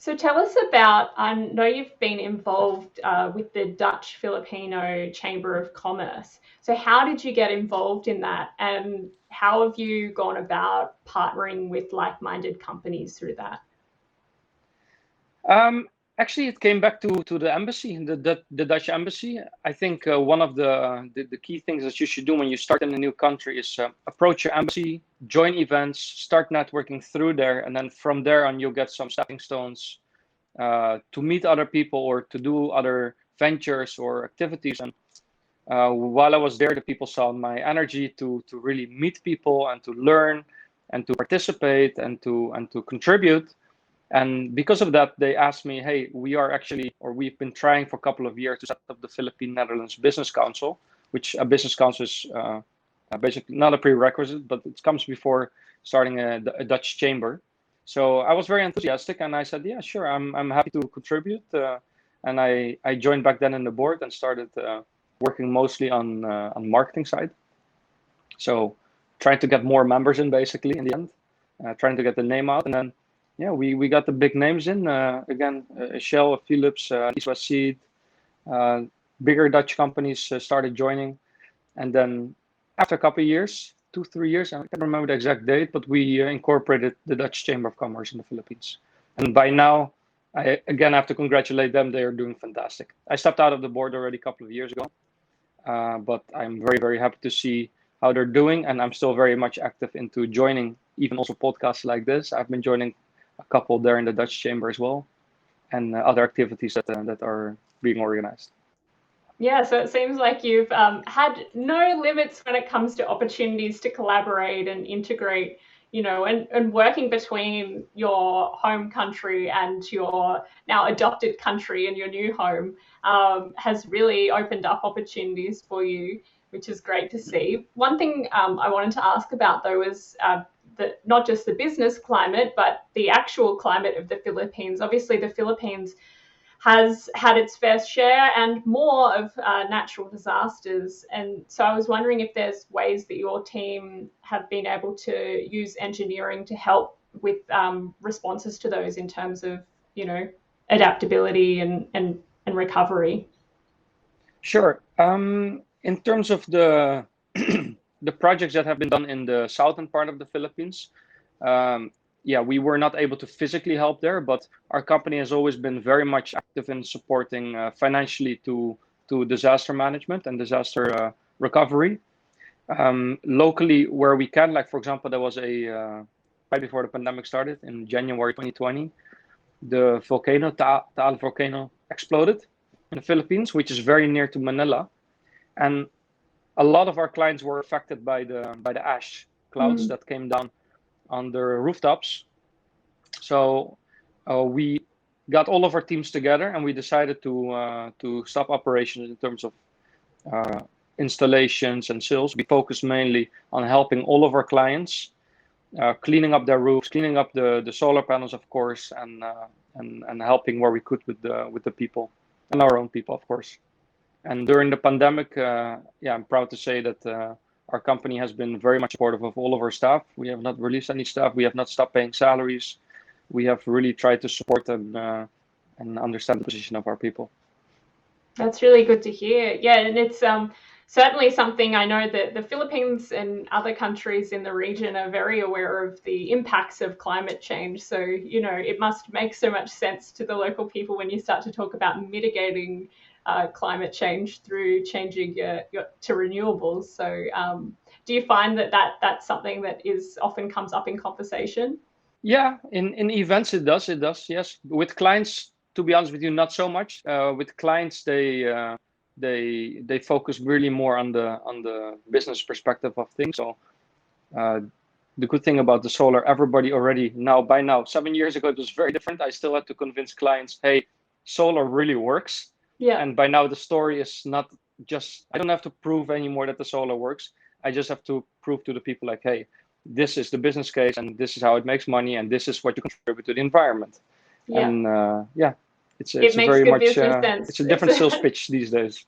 So tell us about, I know you've been involved with the Dutch Filipino Chamber of Commerce. So how did you get involved in that, and how have you gone about partnering with like-minded companies through that? Um, Actually, it came back to the embassy, the Dutch embassy. I think one of the key things that you should do when you start in a new country is approach your embassy, join events, start networking through there, and then from there on you'll get some stepping stones to meet other people or to do other ventures or activities. And while I was there, the people saw my energy to really meet people and to learn and to participate and to contribute. And because of that, they asked me, hey, we are actually, or we've been trying for a couple of years to set up the Philippine Netherlands Business Council, which a business council is basically not a prerequisite, but it comes before starting a Dutch chamber. So I was very enthusiastic and I said, yeah, sure, I'm happy to contribute. And I joined back then in the board and started working mostly on marketing side. So trying to get more members in basically in the end, trying to get the name out. And then yeah, we got the big names in again, Shell, Philips, East West Seed, uh, bigger Dutch companies started joining, and then after a couple of years, 2 3 years, I can't remember the exact date, but we incorporated the Dutch Chamber of Commerce in the Philippines, and by now, I again have to congratulate them. They are doing fantastic. I stepped out of the board already a couple of years ago, but I'm very happy to see how they're doing, and I'm still very much active into joining even also podcasts like this. I've been joining a couple there in the Dutch chamber as well, and other activities that are being organized. Yeah, so it seems like you've had no limits when it comes to opportunities to collaborate and integrate, and working between your home country and your now adopted country and your new home has really opened up opportunities for you, which is great to see. One thing I wanted to ask about, though, is not just the business climate, but the actual climate of the Philippines. Obviously, the Philippines has had its fair share and more of natural disasters. And so I was wondering if there's ways that your team have been able to use engineering to help with responses to those in terms of, adaptability and recovery. Sure. In terms of the the projects that have been done in the southern part of the Philippines, um, yeah, we were not able to physically help there, but our company has always been very much active in supporting financially to disaster management and disaster recovery. Locally, where we can, like for example, there was a right before the pandemic started in January 2020, the volcano Taal volcano exploded in the Philippines, which is very near to Manila, and a lot of our clients were affected by the ash clouds Mm. that came down on their rooftops. So we got all of our teams together and we decided to stop operations in terms of uh, installations and sales. We focused mainly on helping all of our clients, cleaning up their roofs, cleaning up the solar panels, of course, and helping where we could with the people and our own people, of course. And during the pandemic, yeah, I'm proud to say that our company has been very much supportive of all of our staff. We have not released any staff. We have not stopped paying salaries. We have really tried to support them and understand the position of our people. That's really good to hear. Yeah, and it's certainly something I know that the Philippines and other countries in the region are very aware of the impacts of climate change. So, it must make so much sense to the local people when you start to talk about mitigating climate change through changing to renewables. So, do you find that's something that is often comes up in conversation? Yeah, in events it does. Yes, with clients, to be honest with you, not so much. With clients, they focus really more on the business perspective of things. So uh, the good thing about the solar, everybody already now by now, 7 years ago, it was very different. I still had to convince clients, hey, solar really works. Yeah. And by now, the story is not just, I don't have to prove anymore that the solar works. I just have to prove to the people, like, hey, this is the business case, and this is how it makes money, and this is what you contribute to the environment. Yeah. And yeah, it's It a makes very good much, business sense. it's a different sales pitch these days.